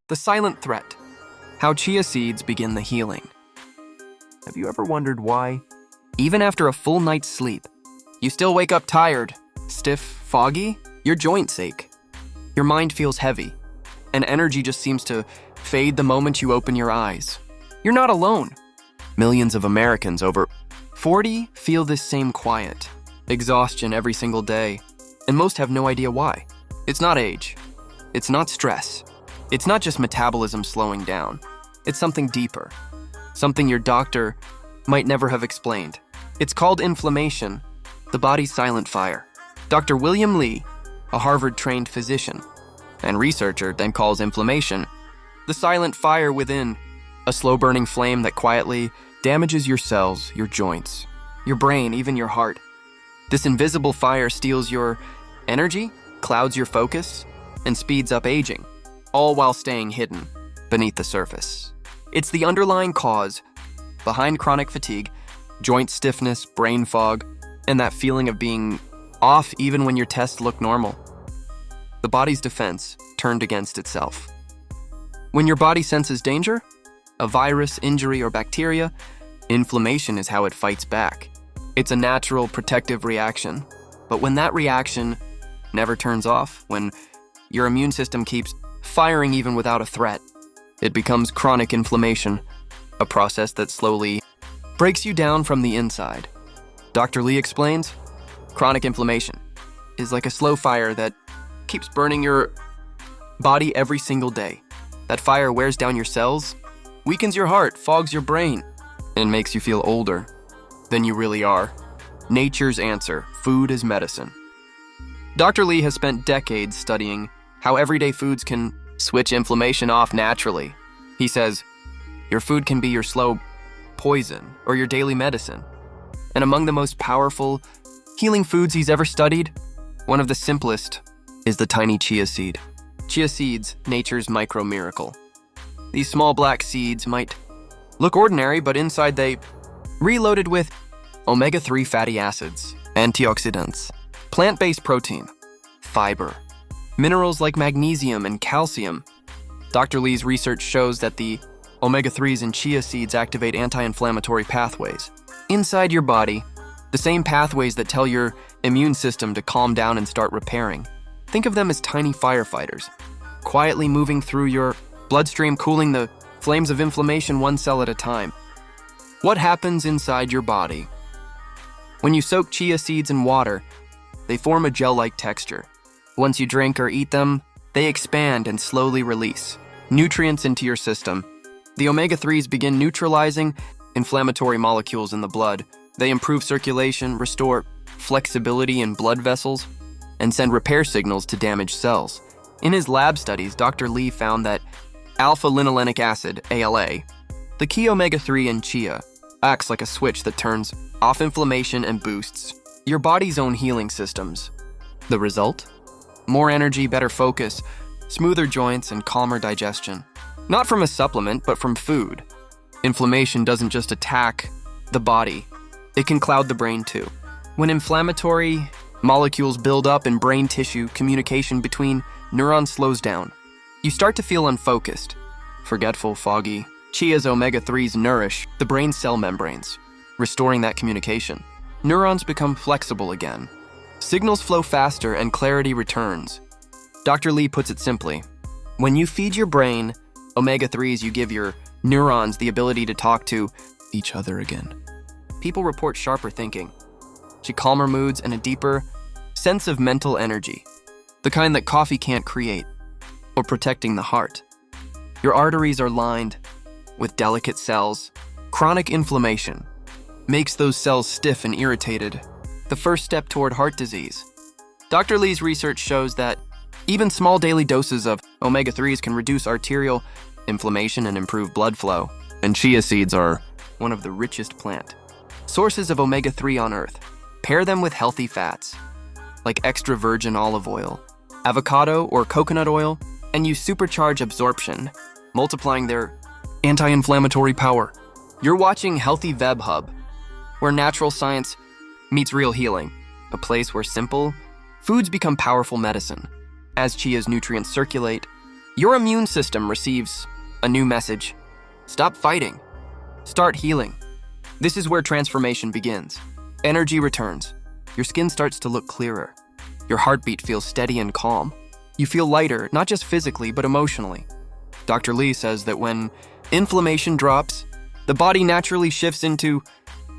The silent threat. How chia seeds begin the healing. Have you ever wondered why, even after a full night's sleep, you still wake up tired, stiff, foggy? Your joints ache. Your mind feels heavy, and energy just seems to fade the moment you open your eyes. You're not alone. Millions of Americans over 40 feel this same quiet exhaustion every single day, and most have no idea why. It's not age. It's not stress. It's not just metabolism slowing down. It's something deeper, something your doctor might never have explained. It's called inflammation, the body's silent fire. Dr. William Li, a Harvard-trained physician and researcher, then calls inflammation the silent fire within, a slow-burning flame that quietly damages your cells, your joints, your brain, even your heart. This invisible fire steals your energy, clouds your focus, and speeds up aging, all while staying hidden beneath the surface. It's the underlying cause behind chronic fatigue, joint stiffness, brain fog, and that feeling of being off even when your tests look normal. The body's defense turned against itself. When your body senses danger, a virus, injury, or bacteria, inflammation is how it fights back. It's a natural protective reaction. But when that reaction never turns off, when your immune system keeps firing even without a threat, it becomes chronic inflammation, a process that slowly breaks you down from the inside. Dr. Li explains, chronic inflammation is like a slow fire that keeps burning your body every single day. That fire wears down your cells, weakens your heart, fogs your brain, and makes you feel older than you really are. Nature's answer, food is medicine. Dr. Li has spent decades studying how everyday foods can switch inflammation off naturally. He says, your food can be your slow poison or your daily medicine. And among the most powerful healing foods he's ever studied, one of the simplest is the tiny chia seed. Chia seeds, nature's micro-miracle. These small black seeds might look ordinary, but inside they reloaded with omega-3 fatty acids, antioxidants, plant-based protein, fiber, minerals like magnesium and calcium. Dr. Li's research shows that the omega-3s in chia seeds activate anti-inflammatory pathways inside your body, the same pathways that tell your immune system to calm down and start repairing. Think of them as tiny firefighters, quietly moving through your bloodstream, cooling the flames of inflammation one cell at a time. What happens inside your body? When you soak chia seeds in water, they form a gel-like texture. Once you drink or eat them, they expand and slowly release nutrients into your system. The omega-3s begin neutralizing inflammatory molecules in the blood. They improve circulation, restore flexibility in blood vessels, and send repair signals to damaged cells. In his lab studies, Dr. Li found that alpha-linolenic acid, ALA, the key omega-3 in chia, acts like a switch that turns off inflammation and boosts your body's own healing systems. The result? More energy, better focus, smoother joints, and calmer digestion. Not from a supplement, but from food. Inflammation doesn't just attack the body, it can cloud the brain too. When inflammatory molecules build up in brain tissue, communication between neurons slows down. You start to feel unfocused, forgetful, foggy. Chia's omega-3s nourish the brain cell membranes, restoring that communication. Neurons become flexible again. Signals flow faster and clarity returns. Dr. Li puts it simply, when you feed your brain omega-3s, you give your neurons the ability to talk to each other again. People report sharper thinking, calmer moods, and a deeper sense of mental energy, the kind that coffee can't create, or protecting the heart. Your arteries are lined with delicate cells. Chronic inflammation makes those cells stiff and irritated, the first step toward heart disease. Dr. Li's research shows that even small daily doses of omega-3s can reduce arterial inflammation and improve blood flow. And chia seeds are one of the richest plant sources of omega-3 on Earth. Pair them with healthy fats, like extra virgin olive oil, avocado, or coconut oil, and you supercharge absorption, multiplying their anti-inflammatory power. You're watching Healthy Web Hub, where natural science meets real healing, a place where simple foods become powerful medicine. As chia's nutrients circulate, Your immune system receives a new message. Stop fighting. Start healing. This is where transformation begins. Energy returns. Your skin starts to look clearer. Your heartbeat feels steady and calm. You feel lighter, not just physically, but emotionally. Dr. Lee says that when inflammation drops, the body naturally shifts into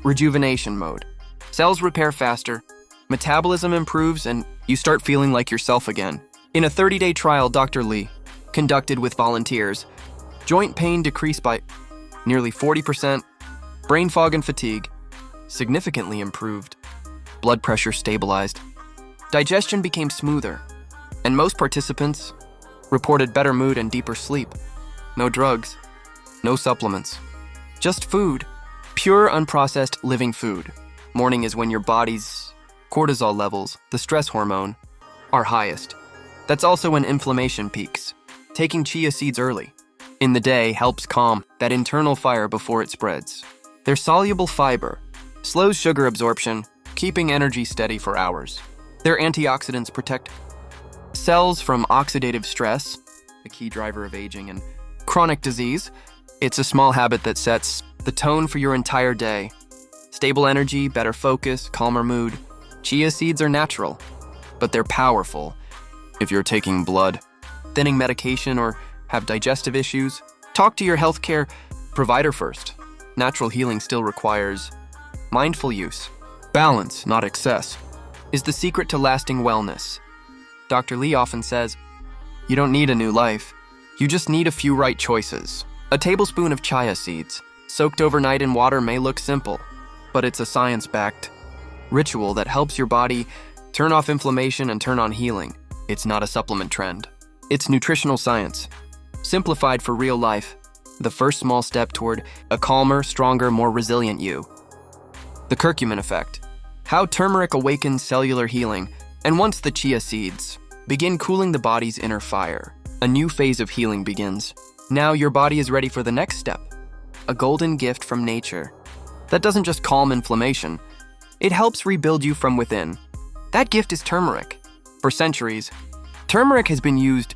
rejuvenation mode. Cells repair faster, metabolism improves, and you start feeling like yourself again. In a 30-day trial Dr. Lee conducted with volunteers, joint pain decreased by nearly 40%, brain fog and fatigue significantly improved, blood pressure stabilized, digestion became smoother, and most participants reported better mood and deeper sleep. No drugs, no supplements, just food, pure unprocessed living food. Morning is when your body's cortisol levels, the stress hormone, are highest. That's also when inflammation peaks. Taking chia seeds early in the day helps calm that internal fire before it spreads. Their soluble fiber slows sugar absorption, keeping energy steady for hours. Their antioxidants protect cells from oxidative stress, a key driver of aging and chronic disease. It's a small habit that sets the tone for your entire day. Stable energy, better focus, calmer mood. Chia seeds are natural, but they're powerful. If you're taking blood, thinning medication, or have digestive issues, talk to your healthcare provider first. Natural healing still requires mindful use. Balance, not excess, is the secret to lasting wellness. Dr. Lee often says, you don't need a new life. You just need a few right choices. A tablespoon of chia seeds, soaked overnight in water, may look simple, but it's a science-backed ritual that helps your body turn off inflammation and turn on healing. It's not a supplement trend. It's nutritional science, simplified for real life, the first small step toward a calmer, stronger, more resilient you. The curcumin effect. How turmeric awakens cellular healing, and once the chia seeds begin cooling the body's inner fire, a new phase of healing begins. Now your body is ready for the next step, a golden gift from nature that doesn't just calm inflammation, it helps rebuild you from within. That gift is turmeric. For centuries, turmeric has been used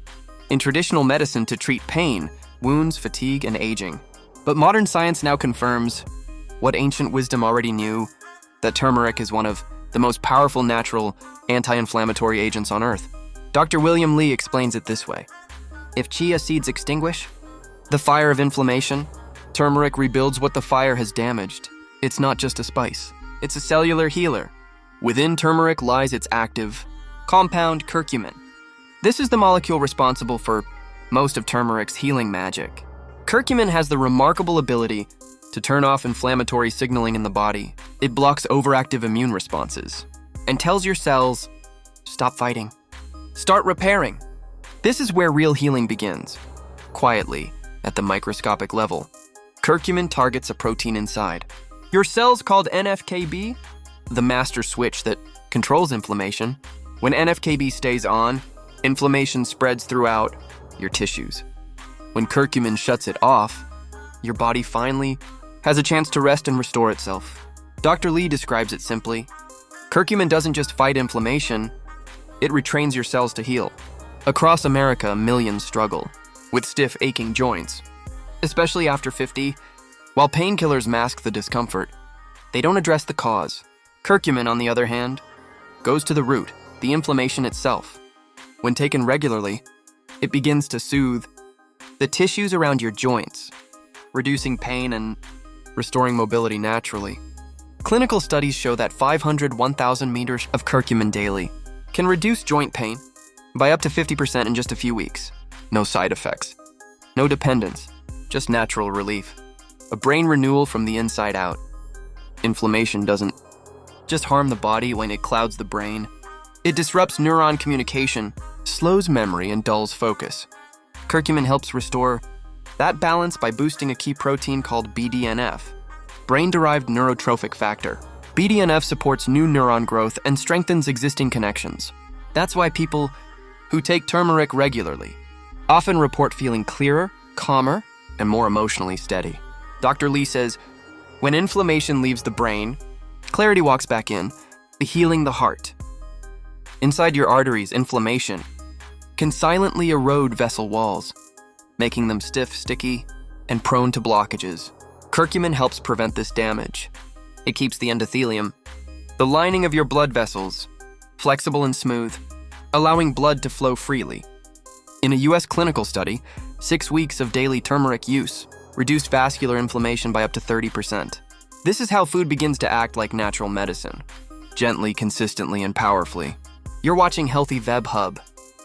in traditional medicine to treat pain, wounds, fatigue, and aging. But modern science now confirms what ancient wisdom already knew, that turmeric is one of the most powerful natural anti-inflammatory agents on Earth. Dr. William Lee explains it this way. If chia seeds extinguish the fire of inflammation, turmeric rebuilds what the fire has damaged. It's not just a spice, it's a cellular healer. Within turmeric lies its active compound, curcumin. This is the molecule responsible for most of turmeric's healing magic. Curcumin has the remarkable ability to turn off inflammatory signaling in the body. It blocks overactive immune responses and tells your cells, stop fighting, start repairing. This is where real healing begins. Quietly, at the microscopic level, curcumin targets a protein inside your cells called NF-κB, the master switch that controls inflammation. When NF-κB stays on, inflammation spreads throughout your tissues. When curcumin shuts it off, your body finally has a chance to rest and restore itself. Dr. Lee describes it simply. Curcumin doesn't just fight inflammation, it retrains your cells to heal. Across America, millions struggle with stiff, aching joints, especially after 50. While painkillers mask the discomfort, they don't address the cause. Curcumin, on the other hand, goes to the root, the inflammation itself. When taken regularly, it begins to soothe the tissues around your joints, reducing pain and restoring mobility naturally. Clinical studies show that 1,000 meters of curcumin daily can reduce joint pain by up to 50% in just a few weeks. No side effects, no dependence, just natural relief. A brain renewal from the inside out. Inflammation doesn't just harm the body when it clouds the brain. It disrupts neuron communication, slows memory, and dulls focus. Curcumin helps restore that balance by boosting a key protein called BDNF, brain-derived neurotrophic factor. BDNF supports new neuron growth and strengthens existing connections. That's why people who take turmeric regularly often report feeling clearer, calmer, and more emotionally steady. Dr. Lee says, when inflammation leaves the brain, clarity walks back in, healing the heart. Inside your arteries, inflammation can silently erode vessel walls, making them stiff, sticky, and prone to blockages. Curcumin helps prevent this damage. It keeps the endothelium, the lining of your blood vessels, flexible and smooth, allowing blood to flow freely. In a US clinical study, 6 weeks of daily turmeric use reduced vascular inflammation by up to 30%. This is how food begins to act like natural medicine, gently, consistently, and powerfully. You're watching Healthy Web Hub,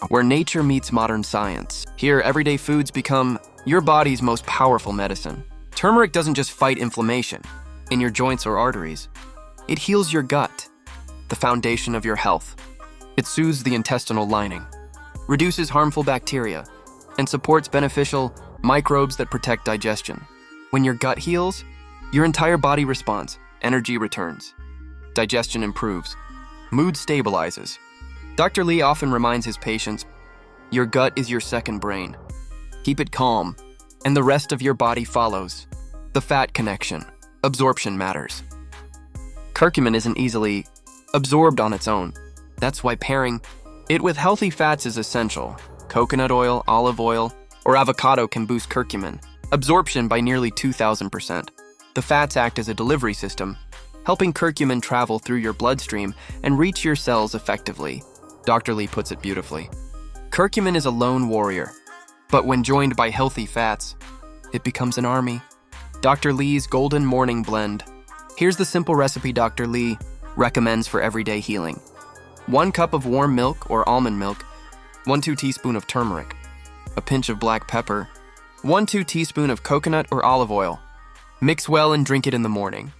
where nature meets modern science. Here, everyday foods become your body's most powerful medicine. Turmeric doesn't just fight inflammation in your joints or arteries. It heals your gut, the foundation of your health. It soothes the intestinal lining, reduces harmful bacteria, and supports beneficial microbes that protect digestion. When your gut heals, your entire body responds. Energy returns. Digestion improves. Mood stabilizes. Dr. Lee often reminds his patients, your gut is your second brain. Keep it calm, and the rest of your body follows. The fat connection. Absorption matters. Curcumin isn't easily absorbed on its own. That's why pairing it with healthy fats is essential. Coconut oil, olive oil, or avocado can boost curcumin absorption by nearly 2,000%. The fats act as a delivery system, helping curcumin travel through your bloodstream and reach your cells effectively. Dr. Lee puts it beautifully. Curcumin is a lone warrior, but when joined by healthy fats, it becomes an army. Dr. Lee's Golden Morning Blend. Here's the simple recipe Dr. Lee recommends for everyday healing. 1 cup of warm milk or almond milk, 1-2 teaspoon of turmeric, a pinch of black pepper, 1-2 teaspoon of coconut or olive oil. Mix well and drink it in the morning.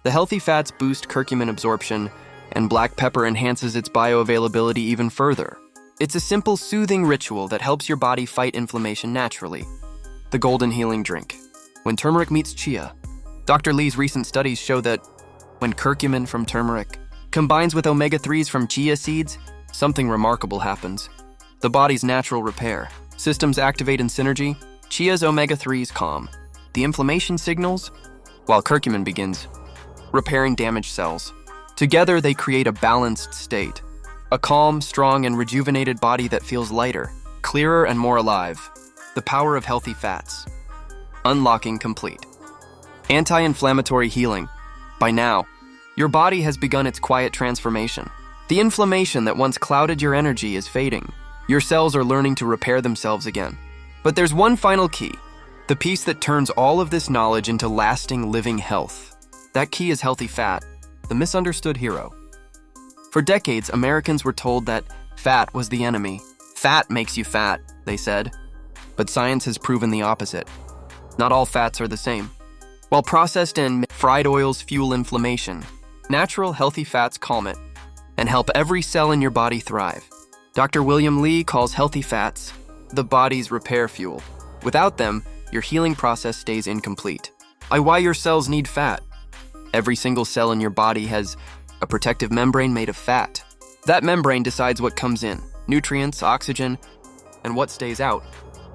The healthy fats boost curcumin absorption, and black pepper enhances its bioavailability even further. It's a simple, soothing ritual that helps your body fight inflammation naturally. The Golden Healing Drink. When turmeric meets chia. Dr. Lee's recent studies show that when curcumin from turmeric combines with omega-3s from chia seeds, something remarkable happens. The body's natural repair systems activate in synergy. Chia's omega-3s calm the inflammation signals, while curcumin begins repairing damaged cells. Together, they create a balanced state, a calm, strong, and rejuvenated body that feels lighter, clearer, and more alive. The power of healthy fats. Unlocking complete. Anti-inflammatory healing. By now, your body has begun its quiet transformation. The inflammation that once clouded your energy is fading. Your cells are learning to repair themselves again. But there's one final key, the piece that turns all of this knowledge into lasting living health. That key is healthy fat, the misunderstood hero. For decades, Americans were told that fat was the enemy. Fat makes you fat, they said. But science has proven the opposite. Not all fats are the same. While processed and fried oils fuel inflammation, natural, healthy fats calm it and help every cell in your body thrive. Dr. William Lee calls healthy fats the body's repair fuel. Without them, your healing process stays incomplete. Why your cells need fat. Every single cell in your body has a protective membrane made of fat. That membrane decides what comes in, nutrients, oxygen, and what stays out,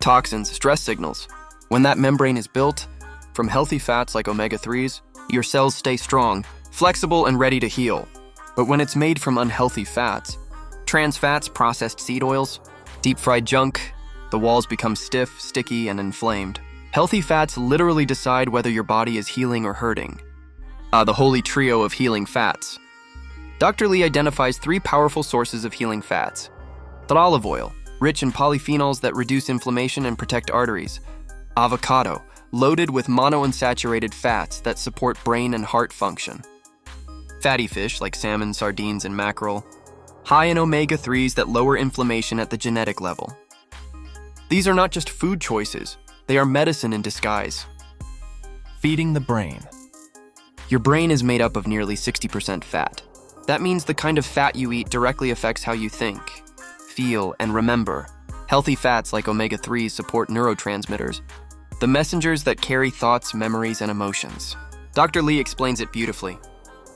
toxins, stress signals. When that membrane is built from healthy fats like omega-3s, your cells stay strong, flexible, and ready to heal. But when it's made from unhealthy fats, trans fats, processed seed oils, deep-fried junk, the walls become stiff, sticky, and inflamed. Healthy fats literally decide whether your body is healing or hurting. The holy trio of healing fats. Dr. Lee identifies 3 powerful sources of healing fats. The olive oil, rich in polyphenols that reduce inflammation and protect arteries. Avocado, loaded with monounsaturated fats that support brain and heart function. Fatty fish like salmon, sardines, and mackerel, high in omega-3s that lower inflammation at the genetic level. These are not just food choices, they are medicine in disguise. Feeding the brain. Your brain is made up of nearly 60% fat. That means the kind of fat you eat directly affects how you think, feel, and remember. Healthy fats like omega-3s support neurotransmitters, the messengers that carry thoughts, memories, and emotions. Dr. Lee explains it beautifully.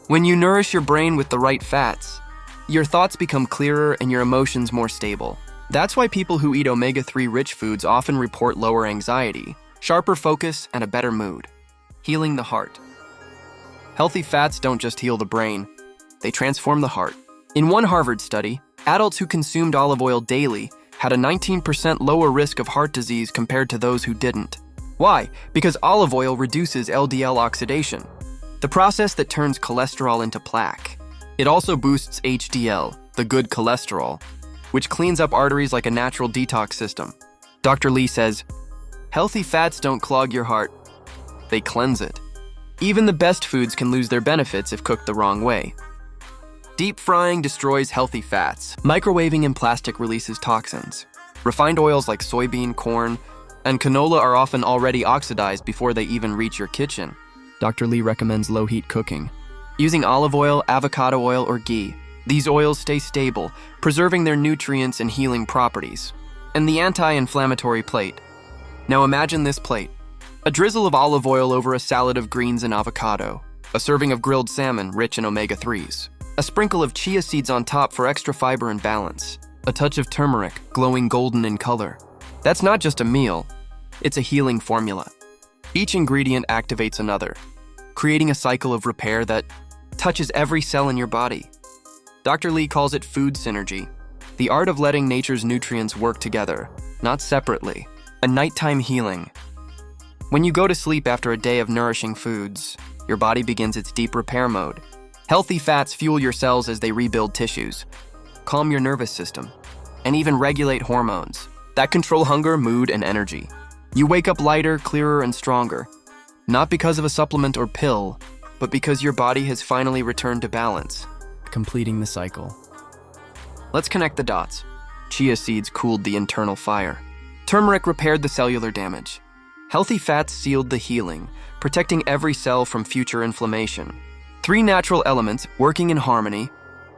When you nourish your brain with the right fats, your thoughts become clearer and your emotions more stable. That's why people who eat omega-3 rich foods often report lower anxiety, sharper focus, and a better mood. Healing the heart. Healthy fats don't just heal the brain, they transform the heart. In one Harvard study, adults who consumed olive oil daily had a 19% lower risk of heart disease compared to those who didn't. Why? Because olive oil reduces LDL oxidation, the process that turns cholesterol into plaque. It also boosts HDL, the good cholesterol, which cleans up arteries like a natural detox system. Dr. Lee says, healthy fats don't clog your heart, they cleanse it. Even the best foods can lose their benefits if cooked the wrong way. Deep frying destroys healthy fats. Microwaving in plastic releases toxins. Refined oils like soybean, corn, and canola are often already oxidized before they even reach your kitchen. Dr. Lee recommends low-heat cooking. Using olive oil, avocado oil, or ghee, these oils stay stable, preserving their nutrients and healing properties. And the anti-inflammatory plate. Now imagine this plate. A drizzle of olive oil over a salad of greens and avocado. A serving of grilled salmon rich in omega-3s. A sprinkle of chia seeds on top for extra fiber and balance. A touch of turmeric, glowing golden in color. That's not just a meal, it's a healing formula. Each ingredient activates another, creating a cycle of repair that touches every cell in your body. Dr. Lee calls it food synergy, the art of letting nature's nutrients work together, not separately. A nighttime healing. When you go to sleep after a day of nourishing foods, your body begins its deep repair mode. Healthy fats fuel your cells as they rebuild tissues, calm your nervous system, and even regulate hormones that control hunger, mood, and energy. You wake up lighter, clearer, and stronger, not because of a supplement or pill, but because your body has finally returned to balance, completing the cycle. Let's connect the dots. Chia seeds cooled the internal fire. Turmeric repaired the cellular damage. Healthy fats sealed the healing, protecting every cell from future inflammation. 3 natural elements working in harmony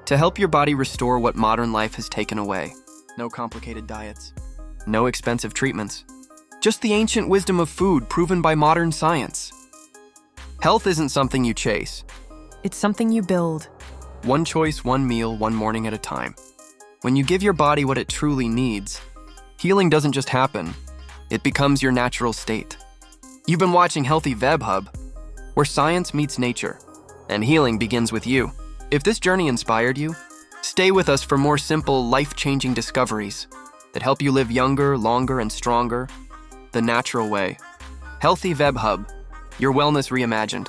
to help your body restore what modern life has taken away. No complicated diets. No expensive treatments. Just the ancient wisdom of food proven by modern science. Health isn't something you chase. It's something you build. One choice, one meal, one morning at a time. When you give your body what it truly needs, healing doesn't just happen, it becomes your natural state. You've been watching Healthy Web Hub, where science meets nature, and healing begins with you. If this journey inspired you, stay with us for more simple, life-changing discoveries that help you live younger, longer, and stronger, the natural way. Healthy Web Hub, your wellness reimagined.